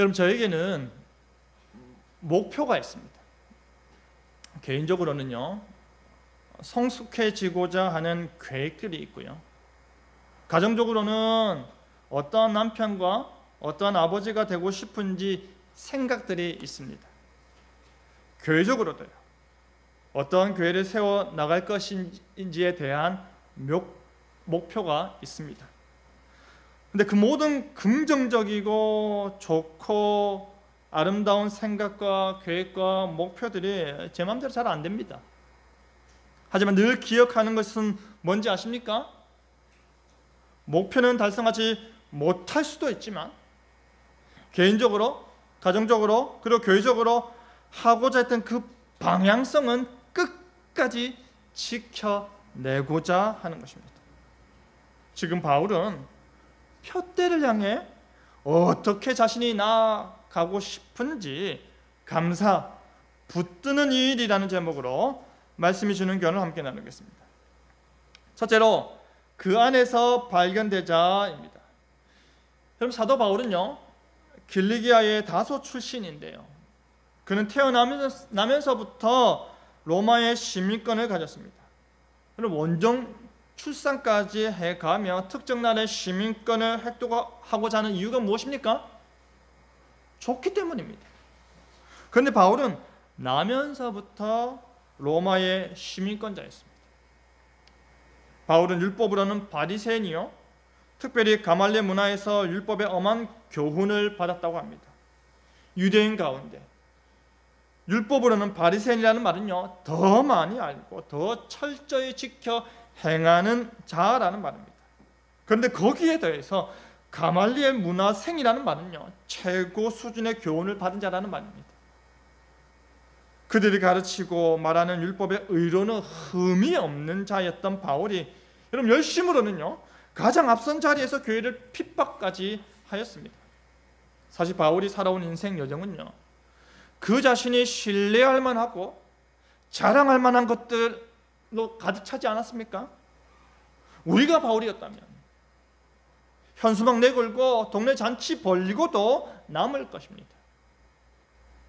여러분, 저에게는 목표가 있습니다. 개인적으로는요, 성숙해지고자 하는 계획들이 있고요, 가정적으로는 어떠한 남편과 어떠한 아버지가 되고 싶은지 생각들이 있습니다. 교회적으로도요, 어떠한 교회를 세워 나갈 것인지에 대한 목표가 있습니다. 근데 그 모든 긍정적이고 좋고 아름다운 생각과 계획과 목표들이 제 마음대로 잘 안 됩니다. 하지만 늘 기억하는 것은 뭔지 아십니까? 목표는 달성하지 못할 수도 있지만 개인적으로, 가정적으로, 그리고 교회적으로 하고자 했던 그 방향성은 끝까지 지켜내고자 하는 것입니다. 지금 바울은 표대를 향해 어떻게 자신이 나아가고 싶은지 감사, 붙드는 일이라는 제목으로 말씀이 주는 교훈을 함께 나누겠습니다. 첫째로, 그 안에서 발견되자입니다. 여러분, 사도 바울은요, 길리기아의 다소 출신인데요, 그는 태어나면서부터 로마의 시민권을 가졌습니다. 그럼 원정 출산까지 해가며 특정 나라의 시민권을 획득하고자 하는 이유가 무엇입니까? 좋기 때문입니다. 그런데 바울은 나면서부터 로마의 시민권자였습니다. 바울은 율법으로는 바리새인이요, 특별히 가말리엘 문화에서 율법의 엄한 교훈을 받았다고 합니다. 유대인 가운데 율법으로는 바리새인이라는 말은요, 더 많이 알고 더 철저히 지켜 행하는 자라는 말입니다. 그런데 거기에 더해서 가말리엘 문화생이라는 말은요, 최고 수준의 교훈을 받은 자라는 말입니다. 그들이 가르치고 말하는 율법의 의로는 흠이 없는 자였던 바울이 여러분 열심으로는요, 가장 앞선 자리에서 교회를 핍박까지 하였습니다. 사실 바울이 살아온 인생 여정은요, 그 자신이 신뢰할 만하고 자랑할 만한 것들로 가득 차지 않았습니까? 우리가 바울이었다면 현수막 내걸고 동네 잔치 벌리고도 남을 것입니다.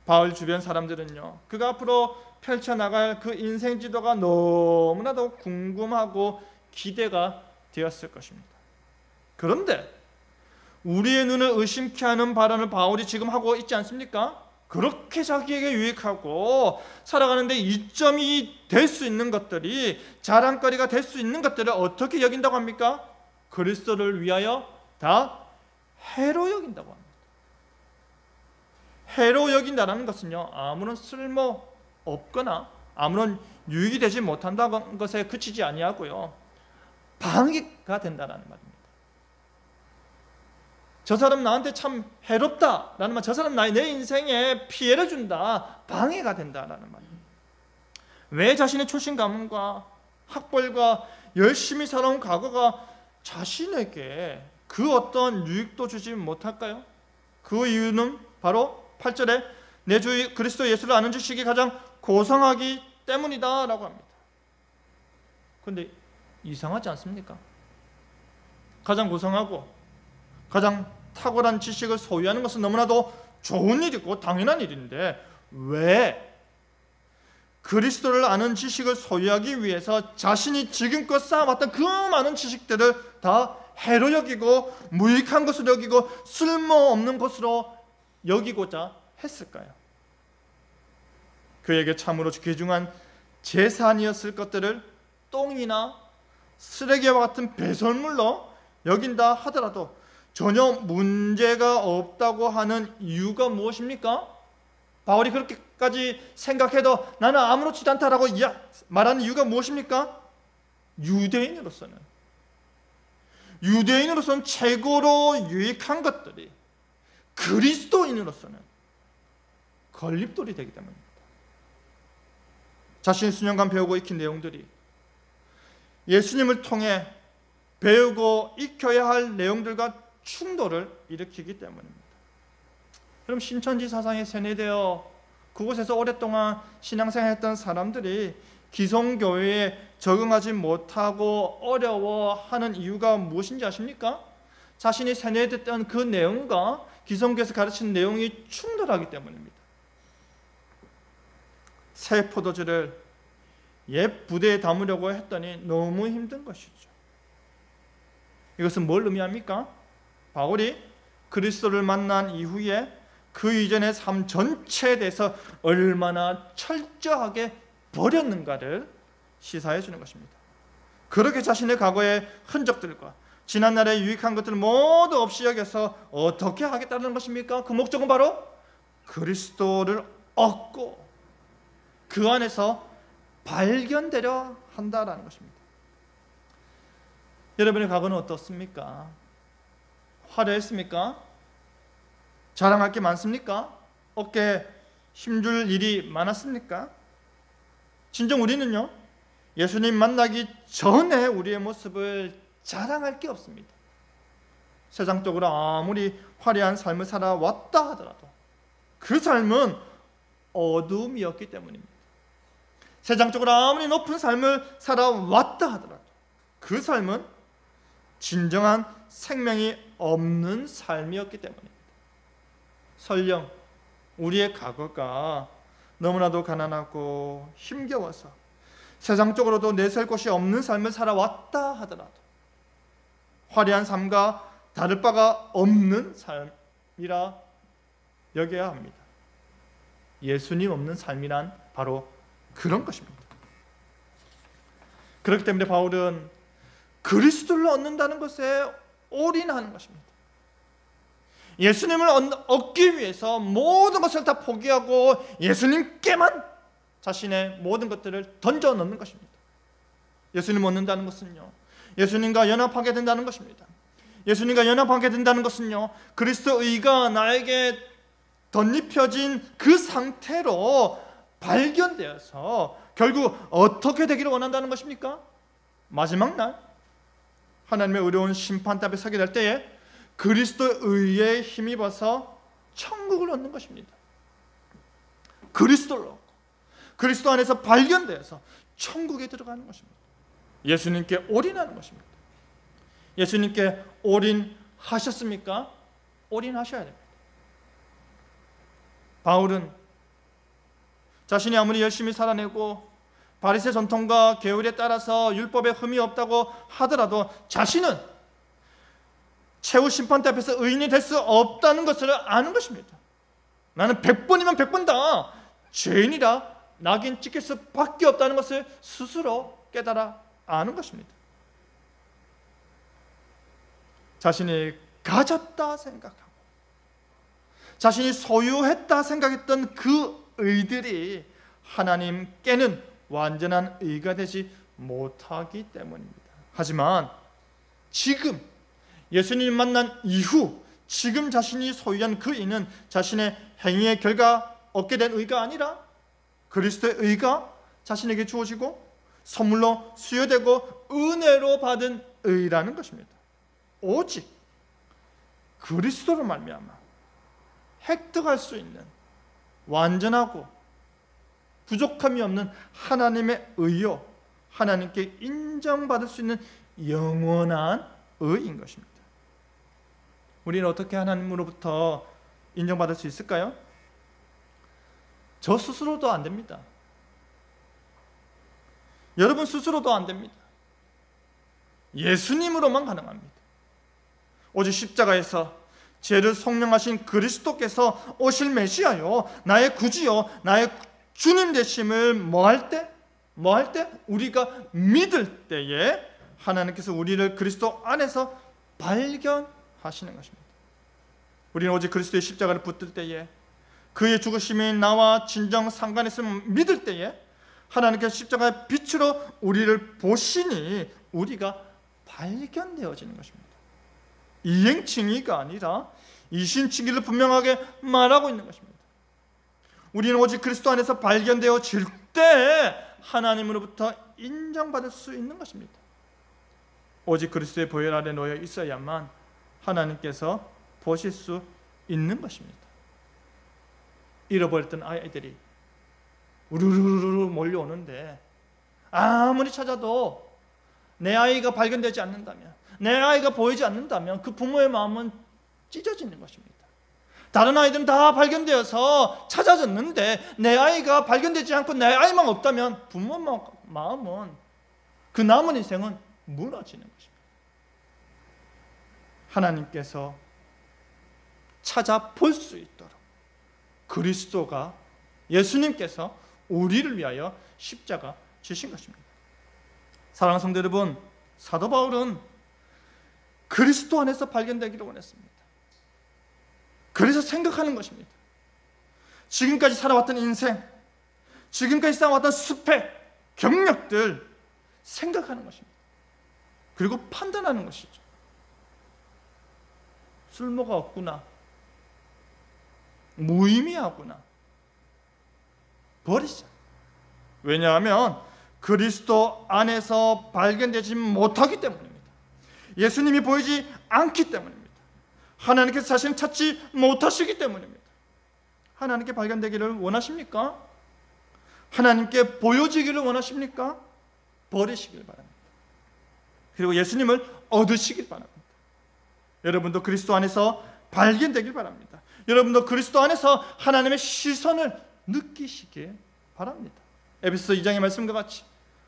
바울 주변 사람들은요, 그가 앞으로 펼쳐나갈 그 인생 지도가 너무나도 궁금하고 기대가 되었을 것입니다. 그런데 우리의 눈을 의심케 하는 발언을 바울이 지금 하고 있지 않습니까? 그렇게 자기에게 유익하고 살아가는데 이점이 될 수 있는 것들이, 자랑거리가 될 수 있는 것들을 어떻게 여긴다고 합니까? 그리스도를 위하여 다 해로 여긴다고 합니다. 해로 여긴다는 것은요, 아무런 쓸모 없거나 아무런 유익이 되지 못한다는 것에 그치지 아니하고요, 방해가 된다는 말입니다. 저 사람 나한테 참 해롭다라는 말, 저 사람 내 인생에 피해를 준다, 방해가 된다라는 말입니다. 왜 자신의 출신 가문과 학벌과 열심히 살아온 과거가 자신에게 그 어떤 유익도 주지 못할까요? 그 이유는 바로 8절에 내 주 그리스도 예수를 아는 지식이 가장 고상하기 때문이다라고 합니다. 그런데 이상하지 않습니까? 가장 고상하고 가장 탁월한 지식을 소유하는 것은 너무나도 좋은 일이고 당연한 일인데, 왜 그리스도를 아는 지식을 소유하기 위해서 자신이 지금껏 쌓아왔던 그 많은 지식들을 다 해로 여기고 무익한 것으로 여기고 쓸모없는 것으로 여기고자 했을까요? 그에게 참으로 귀중한 재산이었을 것들을 똥이나 쓰레기와 같은 배설물로 여긴다 하더라도 전혀 문제가 없다고 하는 이유가 무엇입니까? 바울이 그렇게까지 생각해도 나는 아무렇지도 않다라고 말하는 이유가 무엇입니까? 유대인으로서는 최고로 유익한 것들이 그리스도인으로서는 걸림돌이 되기 때문입니다. 자신이 수년간 배우고 익힌 내용들이 예수님을 통해 배우고 익혀야 할 내용들과 충돌을 일으키기 때문입니다. 그럼 신천지 사상에 세뇌되어 그곳에서 오랫동안 신앙생활했던 사람들이 기성교회에 적응하지 못하고 어려워하는 이유가 무엇인지 아십니까? 자신이 세뇌됐던 그 내용과 기성교에서 가르치는 내용이 충돌하기 때문입니다. 새 포도주를 옛 부대에 담으려고 했더니 너무 힘든 것이죠. 이것은 뭘 의미합니까? 바울이 그리스도를 만난 이후에 그 이전의 삶 전체에 대해서 얼마나 철저하게 버렸는가를 시사해 주는 것입니다. 그렇게 자신의 과거의 흔적들과 지난날에 유익한 것들을 모두 없이 여겨서 어떻게 하겠다는 것입니까? 그 목적은 바로 그리스도를 얻고 그 안에서 발견되려 한다라는 것입니다. 여러분의 과거는 어떻습니까? 화려했습니까? 자랑할 게 많습니까? 어깨에 힘줄 일이 많았습니까? 진정 우리는요, 예수님 만나기 전에 우리의 모습을 자랑할 게 없습니다. 세상적으로 아무리 화려한 삶을 살아왔다 하더라도 그 삶은 어둠이었기 때문입니다. 세상적으로 아무리 높은 삶을 살아왔다 하더라도 그 삶은 진정한 생명이 없는 삶이었기 때문입니다. 설령 우리의 과거가 너무나도 가난하고 힘겨워서 세상적으로도 내세울 곳이 없는 삶을 살아왔다 하더라도 화려한 삶과 다를 바가 없는 삶이라 여겨야 합니다. 예수님 없는 삶이란 바로 그런 것입니다. 그렇기 때문에 바울은 그리스도를 얻는다는 것에 올인하는 것입니다. 예수님을 얻기 위해서 모든 것을 다 포기하고 예수님께만 자신의 모든 것들을 던져 넣는 것입니다. 예수님을 얻는다는 것은요, 예수님과 연합하게 된다는 것입니다. 예수님과 연합하게 된다는 것은요, 그리스도 의가 나에게 덧입혀진 그 상태로 발견되어서 결국 어떻게 되기를 원한다는 것입니까? 마지막 날 하나님의 의로운 심판대 앞에 서게 될 때에 그리스도의 의에 힘입어서 천국을 얻는 것입니다. 그리스도를 얻고 그리스도 안에서 발견되어서 천국에 들어가는 것입니다. 예수님께 올인하는 것입니다. 예수님께 올인하셨습니까? 올인하셔야 됩니다. 바울은 자신이 아무리 열심히 살아내고 바리새 전통과 계율에 따라서 율법에 흠이 없다고 하더라도 자신은 최후 심판대 앞에서 의인이 될 수 없다는 것을 아는 것입니다. 나는 100번이면 100번 다 죄인이라 낙인 찍힐 수밖에 없다는 것을 스스로 깨달아 아는 것입니다. 자신이 가졌다 생각하고 자신이 소유했다 생각했던 그 의들이 하나님께는 완전한 의가 되지 못하기 때문입니다. 하지만 지금 예수님 만난 이후 지금 자신이 소유한 그 의는 자신의 행위의 결과 얻게 된 의가 아니라 그리스도의 의가 자신에게 주어지고 선물로 수여되고 은혜로 받은 의라는 것입니다. 오직 그리스도로 말미암아 획득할 수 있는 완전하고 부족함이 없는 하나님의 의요, 하나님께 인정받을 수 있는 영원한 의인 것입니다. 우리는 어떻게 하나님으로부터 인정받을 수 있을까요? 저 스스로도 안 됩니다. 여러분 스스로도 안 됩니다. 예수님으로만 가능합니다. 오직 십자가에서 죄를 속량하신 그리스도께서 오실 메시아요, 나의 구주요, 나의 주님 되심을 뭐할 때? 우리가 믿을 때에 하나님께서 우리를 그리스도 안에서 발견하시는 것입니다. 우리는 오직 그리스도의 십자가를 붙들 때에 그의 죽으심이 나와 진정 상관있음을 믿을 때에 하나님께서 십자가의 빛으로 우리를 보시니 우리가 발견되어지는 것입니다. 이행칭의가 아니라 이신칭의를 분명하게 말하고 있는 것입니다. 우리는 오직 그리스도 안에서 발견되어질 때 하나님으로부터 인정받을 수 있는 것입니다. 오직 그리스도의 보혈 아래 놓여 있어야만 하나님께서 보실 수 있는 것입니다. 잃어버렸던 아이들이 우르르르 몰려오는데 아무리 찾아도 내 아이가 발견되지 않는다면, 내 아이가 보이지 않는다면 그 부모의 마음은 찢어지는 것입니다. 다른 아이들은 다 발견되어서 찾아졌는데 내 아이가 발견되지 않고 내 아이만 없다면 부모 마음은, 그 남은 인생은 무너지는 것입니다. 하나님께서 찾아볼 수 있도록 그리스도가, 예수님께서 우리를 위하여 십자가 지신 것입니다. 사랑하는 성도 여러분, 사도 바울은 그리스도 안에서 발견되기를 원했습니다. 그래서 생각하는 것입니다. 지금까지 살아왔던 인생, 지금까지 쌓아왔던 스펙, 경력들 생각하는 것입니다. 그리고 판단하는 것이죠. 쓸모가 없구나, 무의미하구나, 버리자. 왜냐하면 그리스도 안에서 발견되지 못하기 때문입니다. 예수님이 보이지 않기 때문입니다. 하나님께서 자신을 찾지 못하시기 때문입니다. 하나님께 발견되기를 원하십니까? 하나님께 보여지기를 원하십니까? 버리시길 바랍니다. 그리고 예수님을 얻으시길 바랍니다. 여러분도 그리스도 안에서 발견되길 바랍니다. 여러분도 그리스도 안에서 하나님의 시선을 느끼시길 바랍니다. 에베소 2장의 말씀과 같이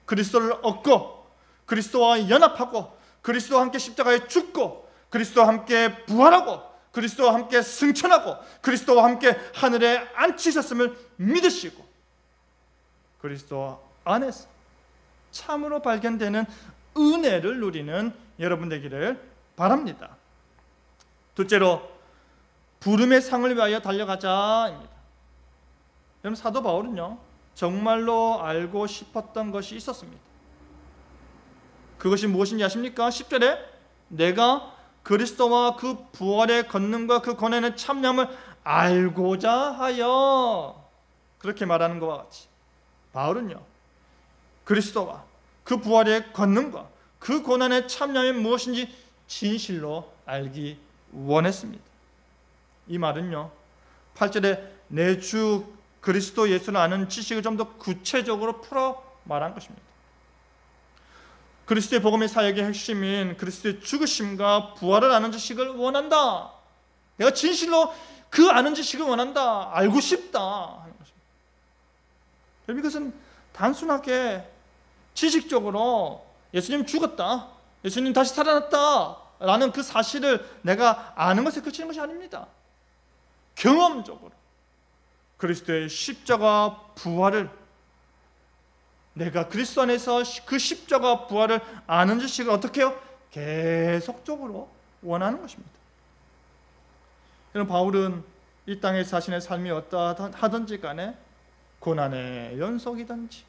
그리스도를 얻고 그리스도와 연합하고 그리스도와 함께 십자가에 죽고 그리스도와 함께 부활하고 그리스도와 함께 승천하고 그리스도와 함께 하늘에 앉히셨음을 믿으시고 그리스도 안에서 참으로 발견되는 은혜를 누리는 여러분 되기를 바랍니다. 둘째로 부름의 상을 위하여 달려가자입니다. 여러분, 사도 바울은요 정말로 알고 싶었던 것이 있었습니다. 그것이 무엇인지 아십니까? 10절에 내가 그리스도와 그 부활의 권능과 그 고난의 참념을 알고자 하여, 그렇게 말하는 것과 같이 바울은요 그리스도와 그 부활의 권능과 그 고난의 참념이 무엇인지 진실로 알기 원했습니다. 이 말은요 8절에 내 주 그리스도 예수를 아는 지식을 좀 더 구체적으로 풀어 말한 것입니다. 그리스도의 복음의 사역의 핵심인 그리스도의 죽으심과 부활을 아는 지식을 원한다. 내가 진실로 그 아는 지식을 원한다. 알고 싶다 하는 것입니다. 여러분, 이것은 단순하게 지식적으로 예수님 죽었다, 예수님 다시 살아났다 라는 그 사실을 내가 아는 것에 그치는 것이 아닙니다. 경험적으로 그리스도의 십자가 부활을, 내가 그리스도 안에서 그 십자가 부활을 아는 지식을 어떻게 해요? 계속적으로 원하는 것입니다. 여러분, 바울은 이 땅에 자신의 삶이 어떠하든지 간에 고난의 연속이든지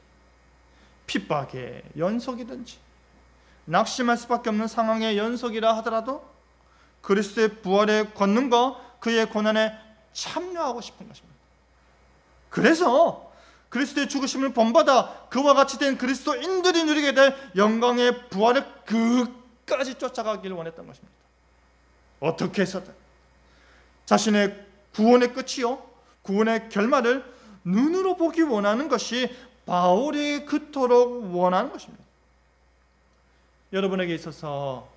핍박의 연속이든지 낙심할 수밖에 없는 상황의 연속이라 하더라도 그리스도의 부활의 권능과 그의 고난에 참여하고 싶은 것입니다. 그래서 그리스도의 죽으심을 본받아 그와 같이 된 그리스도인들이 누리게 될 영광의 부활을 끝까지 쫓아가기를 원했던 것입니다. 어떻게 해서든 자신의 구원의 끝이요 구원의 결말을 눈으로 보기 원하는 것이 바울이 그토록 원하는 것입니다. 여러분에게 있어서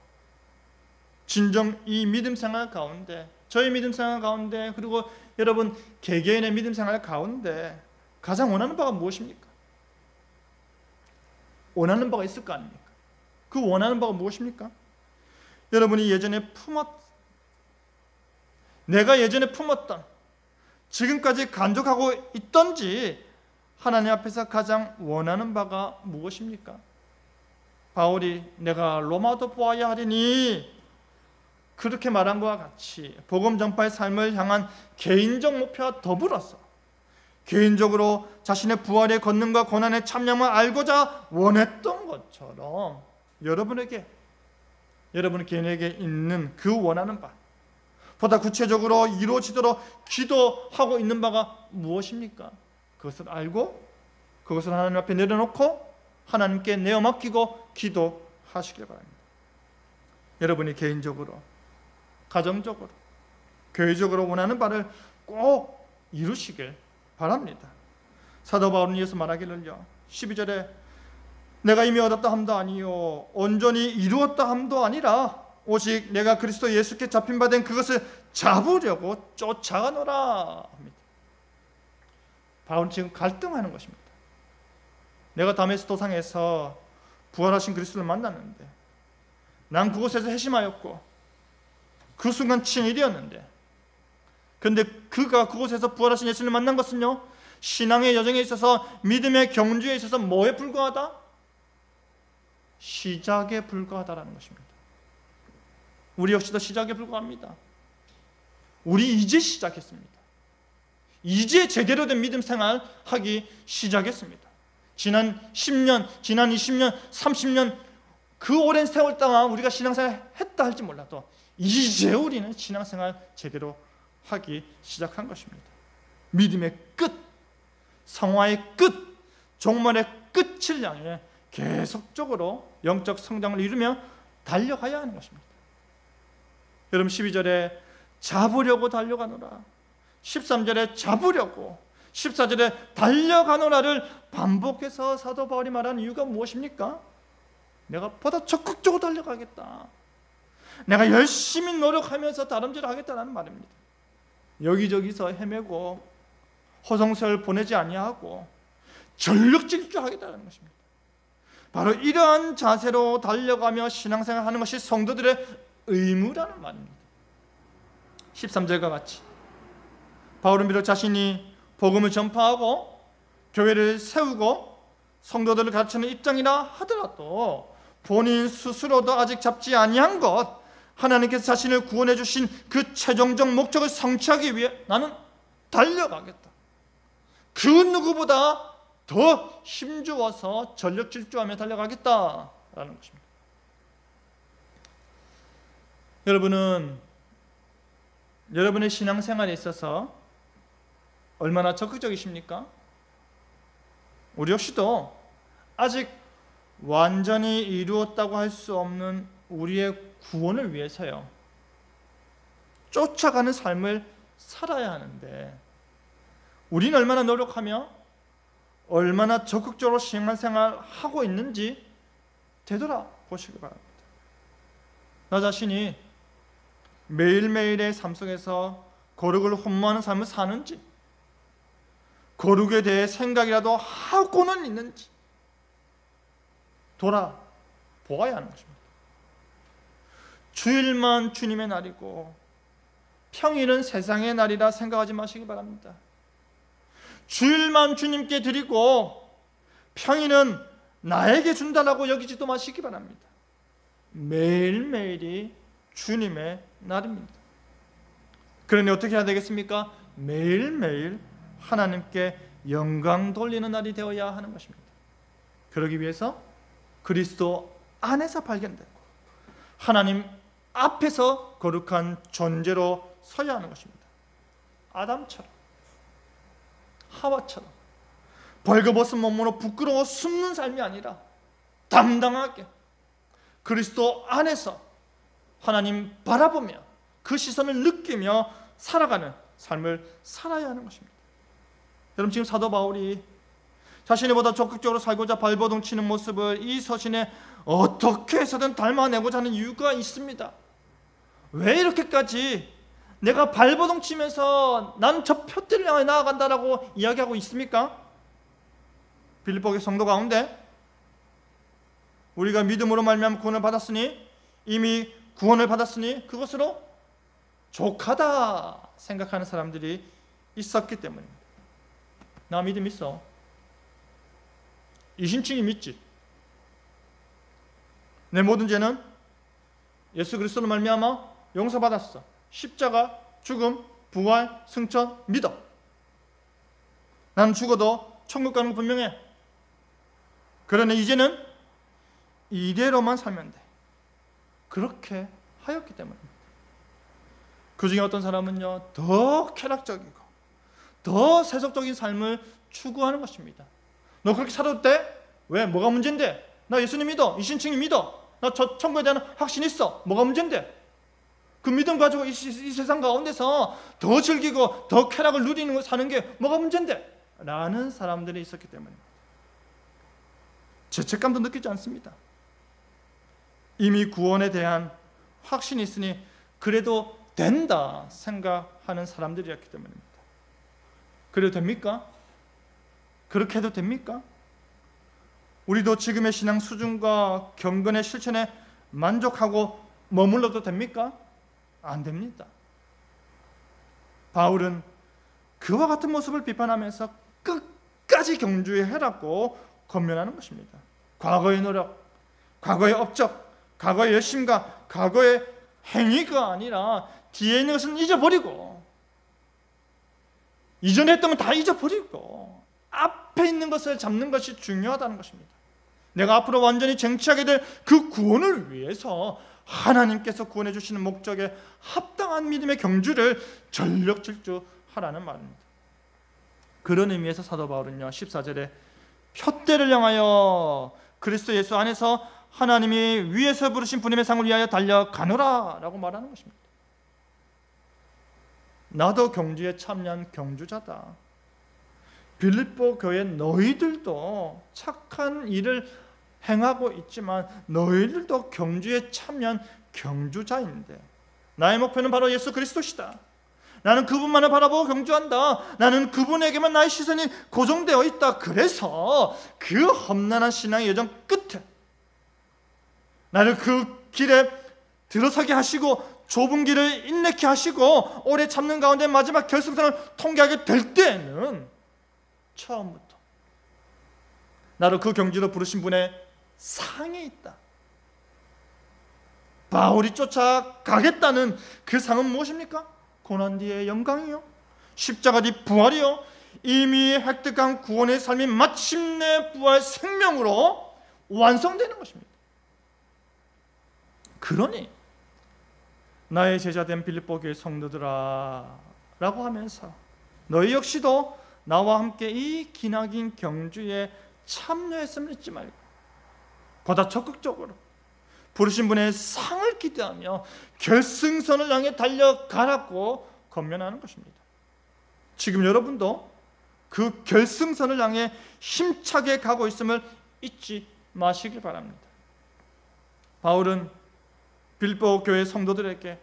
진정 이 믿음 생활 가운데, 저의 믿음 생활 가운데, 그리고 여러분 개개인의 믿음 생활 가운데 가장 원하는 바가 무엇입니까? 원하는 바가 있을 거 아닙니까? 그 원하는 바가 무엇입니까? 여러분이 예전에 내가 예전에 품었던, 지금까지 간직하고 있던지 하나님 앞에서 가장 원하는 바가 무엇입니까? 바울이 내가 로마도 보아야 하리니 그렇게 말한 것과 같이 복음 전파의 삶을 향한 개인적 목표와 더불어서 개인적으로 자신의 부활의 권능과 고난의 참념을 알고자 원했던 것처럼 여러분 개인에게 있는 그 원하는 바, 보다 구체적으로 이루어지도록 기도하고 있는 바가 무엇입니까? 그것을 알고 그것을 하나님 앞에 내려놓고 하나님께 내어 맡기고 기도하시길 바랍니다. 여러분이 개인적으로, 가정적으로, 교회적으로 원하는 바를 꼭 이루시길 바랍니다. 사도 바울은 이어서 말하기를요 12절에 내가 이미 얻었다 함도 아니요 온전히 이루었다 함도 아니라 오직 내가 그리스도 예수께 잡힌 바 된 그것을 잡으려고 쫓아가노라 합니다. 바울은 지금 갈등하는 것입니다. 내가 다메스 도상에서 부활하신 그리스도를 만났는데 난 그곳에서 회심하였고 그 순간 친일이었는데, 그런데 그가 그곳에서 부활하신 예수를 만난 것은요, 신앙의 여정에 있어서, 믿음의 경주에 있어서 뭐에 불과하다? 시작에 불과하다라는 것입니다. 우리 역시도 시작에 불과합니다. 우리 이제 시작했습니다. 이제 제대로 된 믿음 생활 하기 시작했습니다. 지난 10년, 지난 20년, 30년 그 오랜 세월 동안 우리가 신앙생활 했다 할지 몰라도 이제 우리는 신앙생활 제대로 하기 시작한 것입니다. 믿음의 끝, 성화의 끝, 종말의 끝을 향해 계속적으로 영적 성장을 이루며 달려가야 하는 것입니다. 여러분 12절에 잡으려고 달려가노라, 13절에 잡으려고, 14절에 달려가노라를 반복해서 사도 바울이 말하는 이유가 무엇입니까? 내가 보다 적극적으로 달려가겠다, 내가 열심히 노력하면서 다름질을 하겠다는 말입니다. 여기저기서 헤매고 허송세월 보내지 아니하고 전력 질주하겠다는 것입니다. 바로 이러한 자세로 달려가며 신앙생활하는 것이 성도들의 의무라는 말입니다. 13절과 같이 바울은 비록 자신이 복음을 전파하고 교회를 세우고 성도들을 가르치는 입장이라 하더라도 본인 스스로도 아직 잡지 아니한 것, 하나님께서 자신을 구원해 주신 그 최종적 목적을 성취하기 위해 나는 달려가겠다, 그 누구보다 더 힘주어서 전력 질주하며 달려가겠다라는 것입니다. 여러분은 여러분의 신앙생활에 있어서 얼마나 적극적이십니까? 우리 역시도 아직 완전히 이루었다고 할 수 없는 우리의 구원을 위해서요, 쫓아가는 삶을 살아야 하는데, 우리는 얼마나 노력하며 얼마나 적극적으로 신앙생활 하고 있는지 되돌아보시기 바랍니다. 나 자신이 매일매일의 삶 속에서 거룩을 흠모하는 삶을 사는지, 거룩에 대해 생각이라도 하고는 있는지 돌아보아야 하는 것입니다. 주일만 주님의 날이고 평일은 세상의 날이라 생각하지 마시기 바랍니다. 주일만 주님께 드리고 평일은 나에게 준다라고 여기지도 마시기 바랍니다. 매일매일이 주님의 날입니다. 그러니 어떻게 해야 되겠습니까? 매일매일 하나님께 영광 돌리는 날이 되어야 하는 것입니다. 그러기 위해서 그리스도 안에서 발견되고 하나님 앞에서 거룩한 존재로 서야 하는 것입니다. 아담처럼, 하와처럼 벌거벗은 몸으로 부끄러워 숨는 삶이 아니라 담당하게 그리스도 안에서 하나님 바라보며 그 시선을 느끼며 살아가는 삶을 살아야 하는 것입니다. 여러분, 지금 사도 바울이 자신이 보다 적극적으로 살고자 발버둥 치는 모습을 이 서신에 어떻게 해서든 닮아내고자 하는 이유가 있습니다. 왜 이렇게까지 내가 발버둥 치면서 난 저 표대를 향해 나아간다라고 이야기하고 있습니까? 빌립보의 성도 가운데 우리가 믿음으로 말미암아 구원을 받았으니, 이미 구원을 받았으니 그것으로 족하다 생각하는 사람들이 있었기 때문입니다. 나 믿음 있어, 이신칭이 믿지, 내 모든 죄는 예수 그리스도로 말미암아 용서받았어, 십자가, 죽음, 부활, 승천 믿어, 나는 죽어도 천국 가는 거 분명해. 그러니 이제는 이대로만 살면 돼. 그렇게 하였기 때문입니다. 그 중에 어떤 사람은요, 더 쾌락적이고 더 세속적인 삶을 추구하는 것입니다. 너 그렇게 살아도 돼? 왜? 뭐가 문제인데? 나 예수님 믿어, 이신칭이 믿어, 나 저 천국에 대한 확신 있어, 뭐가 문제인데? 그 믿음 가지고 이 세상 가운데서 더 즐기고 더 쾌락을 누리는 거 사는 게 뭐가 문제인데? 라는 사람들이 있었기 때문입니다. 죄책감도 느끼지 않습니다. 이미 구원에 대한 확신이 있으니 그래도 된다 생각하는 사람들이었기 때문입니다. 그래도 됩니까? 그렇게 해도 됩니까? 우리도 지금의 신앙 수준과 경건의 실천에 만족하고 머물러도 됩니까? 안 됩니다. 바울은 그와 같은 모습을 비판하면서 끝까지 경주해라고 권면하는 것입니다. 과거의 노력, 과거의 업적, 과거의 열심과 과거의 행위가 아니라 뒤에 있는 것은 잊어버리고, 이전에 했던 건 다 잊어버리고 앞에 있는 것을 잡는 것이 중요하다는 것입니다. 내가 앞으로 완전히 쟁취하게 될 그 구원을 위해서 하나님께서 구원해 주시는 목적에 합당한 믿음의 경주를 전력 질주하라는 말입니다. 그런 의미에서 사도 바울은요 14절에 표대를 향하여 그리스도 예수 안에서 하나님이 위에서 부르신 부름의 상을 위하여 달려가노라 라고 말하는 것입니다. 나도 경주에 참여한 경주자다. 빌립보 교회 너희들도 착한 일을 행하고 있지만 너희들도 경주에 참여한 경주자인데, 나의 목표는 바로 예수 그리스도시다. 나는 그분만을 바라보고 경주한다. 나는 그분에게만 나의 시선이 고정되어 있다. 그래서 그 험난한 신앙의 여정 끝에 나를 그 길에 들어서게 하시고 좁은 길을 인내케 하시고 오래 참는 가운데 마지막 결승선을 통과하게 될 때에는 처음부터 나를 그 경주로 부르신 분의 상이 있다. 바울이 쫓아가겠다는 그 상은 무엇입니까? 고난 뒤의 영광이요, 십자가 뒤 부활이요, 이미 획득한 구원의 삶이 마침내 부활 생명으로 완성되는 것입니다. 그러니 나의 제자된 빌립보 교회 성도들아 라고 하면서 너희 역시도 나와 함께 이 기나긴 경주에 참여했음을 잊지 말고 보다 적극적으로 부르신 분의 상을 기대하며 결승선을 향해 달려가라고 권면하는 것입니다. 지금 여러분도 그 결승선을 향해 힘차게 가고 있음을 잊지 마시길 바랍니다. 바울은 빌립보 교회 성도들에게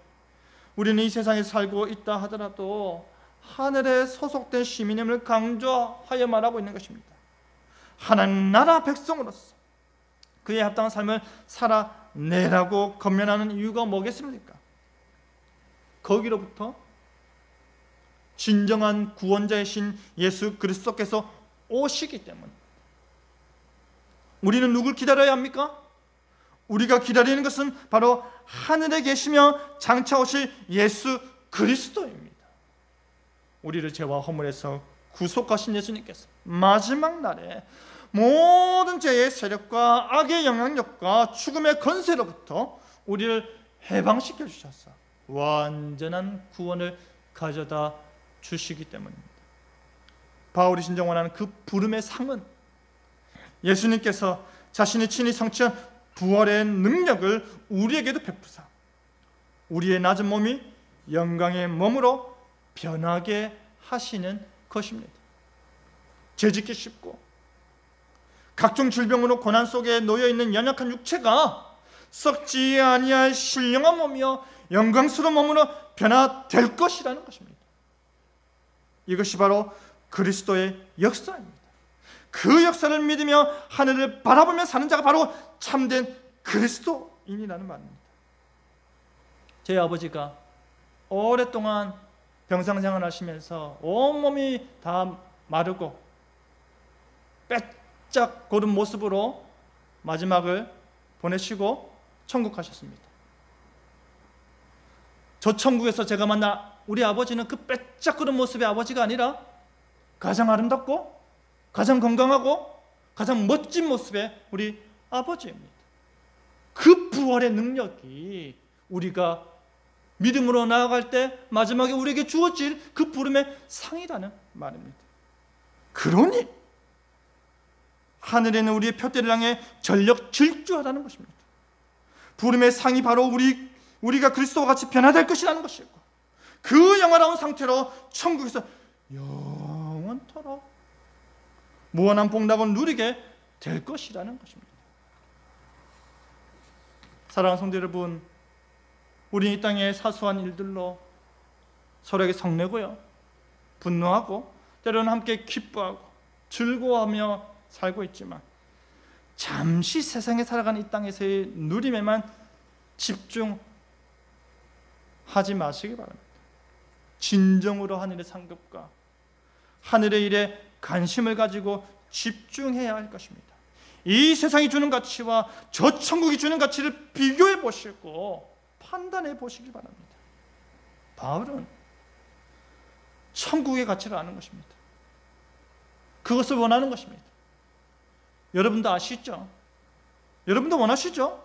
우리는 이 세상에 살고 있다 하더라도 하늘에 소속된 시민임을 강조하여 말하고 있는 것입니다. 하나님 나라 백성으로서 그에 합당한 삶을 살아내라고 권면하는 이유가 뭐겠습니까? 거기로부터 진정한 구원자이신 예수 그리스도께서 오시기 때문에. 우리는 누굴 기다려야 합니까? 우리가 기다리는 것은 바로 하늘에 계시며 장차 오실 예수 그리스도입니다. 우리를 죄와 허물에서 구속하신 예수님께서 마지막 날에 모든 죄의 세력과 악의 영향력과 죽음의 권세로부터 우리를 해방시켜 주셔서 완전한 구원을 가져다 주시기 때문입니다. 바울이 진정 원하는 그 부름의 상은 예수님께서 자신이 친히 성취한 부활의 능력을 우리에게도 베푸사 우리의 낮은 몸이 영광의 몸으로 변하게 하시는 것입니다. 죄짓기 쉽고 각종 질병으로 고난 속에 놓여있는 연약한 육체가 썩지 아니할 신령한 몸이요 영광스러운 몸으로 변화될 것이라는 것입니다. 이것이 바로 그리스도의 역사입니다. 그 역사를 믿으며 하늘을 바라보며 사는 자가 바로 참된 그리스도인이라는 말입니다. 제 아버지가 오랫동안 병상생활 하시면서 온몸이 다 마르고 빼짝 고른 모습으로 마지막을 보내시고 천국하셨습니다. 저 천국에서 제가 만난 우리 아버지는 그 빼짝 고른 모습의 아버지가 아니라 가장 아름답고 가장 건강하고 가장 멋진 모습의 우리 아버지입니다. 그 부활의 능력이 우리가 믿음으로 나아갈 때 마지막에 우리에게 주어질 그 부름의 상이라는 말입니다. 그러니 하늘에 있는 우리의 표대를 향해 전력 질주하라는 것입니다. 부름의 상이 바로 우리가 그리스도와 같이 변화될 것이라는 것이고 그 영화로운 상태로 천국에서 영원토록 무한한 복락을 누리게 될 것이라는 것입니다. 사랑하는 성도 여러분, 우리 이 땅의 사소한 일들로 서로에게 성내고요, 분노하고 때로는 함께 기뻐하고 즐거워하며 살고 있지만 잠시 세상에 살아가는 이 땅에서의 누림에만 집중하지 마시기 바랍니다. 진정으로 하늘의 상급과 하늘의 일에 관심을 가지고 집중해야 할 것입니다. 이 세상이 주는 가치와 저 천국이 주는 가치를 비교해 보시고 판단해 보시기 바랍니다. 바울은 천국의 가치를 아는 것입니다. 그것을 원하는 것입니다. 여러분도 아시죠? 여러분도 원하시죠?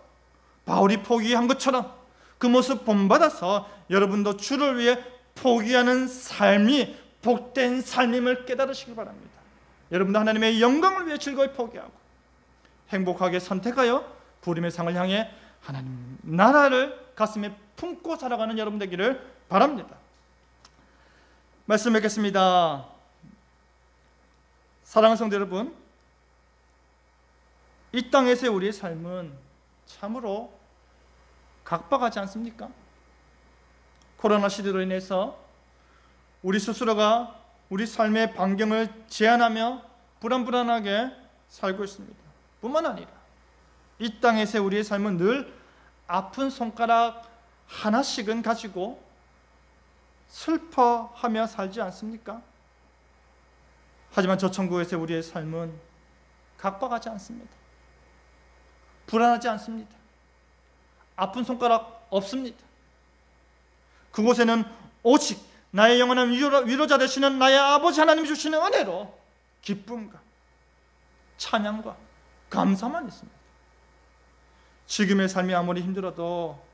바울이 포기한 것처럼 그 모습 본받아서 여러분도 주를 위해 포기하는 삶이 복된 삶임을 깨달으시기 바랍니다. 여러분도 하나님의 영광을 위해 즐거이 포기하고 행복하게 선택하여 부름의 상을 향해 하나님 나라를 가슴에 품고 살아가는 여러분 되기를 바랍니다. 말씀 뵙겠습니다. 사랑하는 성도 여러분, 이 땅에서의 우리의 삶은 참으로 각박하지 않습니까? 코로나 시대로 인해서 우리 스스로가 우리 삶의 반경을 제한하며 불안불안하게 살고 있습니다. 뿐만 아니라 이 땅에서의 우리의 삶은 늘 아픈 손가락 하나씩은 가지고 슬퍼하며 살지 않습니까? 하지만 저 천국에서의 우리의 삶은 각박하지 않습니다. 불안하지 않습니다. 아픈 손가락 없습니다. 그곳에는 오직 나의 영원한 위로자 되시는 나의 아버지 하나님이 주시는 은혜로 기쁨과 찬양과 감사만 있습니다. 지금의 삶이 아무리 힘들어도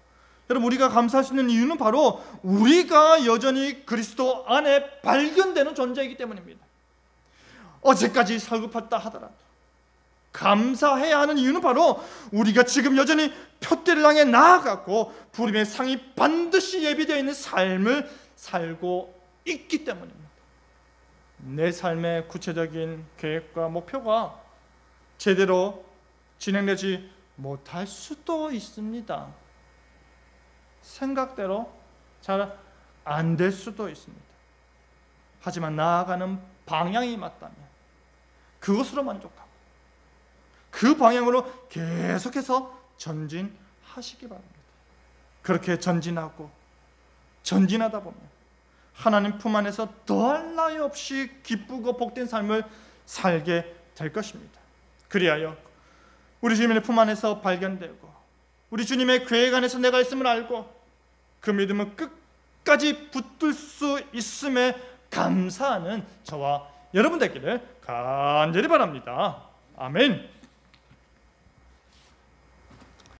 여러분, 우리가 감사할 수 있는 이유는 바로 우리가 여전히 그리스도 안에 발견되는 존재이기 때문입니다. 어제까지 설급했다 하더라도 감사해야 하는 이유는 바로 우리가 지금 여전히 표대를 향해 나아가고 부름의 상이 반드시 예비되어 있는 삶을 살고 있기 때문입니다. 내 삶의 구체적인 계획과 목표가 제대로 진행되지 못할 수도 있습니다. 생각대로 잘 안 될 수도 있습니다. 하지만 나아가는 방향이 맞다면 그것으로 만족하고 그 방향으로 계속해서 전진하시기 바랍니다. 그렇게 전진하고 전진하다 보면 하나님 품 안에서 더할 나위 없이 기쁘고 복된 삶을 살게 될 것입니다. 그리하여 우리 주님의 품 안에서 발견되고 우리 주님의 계획 안에서 내가 있음을 알고 그 믿음을 끝까지 붙들 수 있음에 감사하는 저와 여러분 되기를 간절히 바랍니다. 아멘.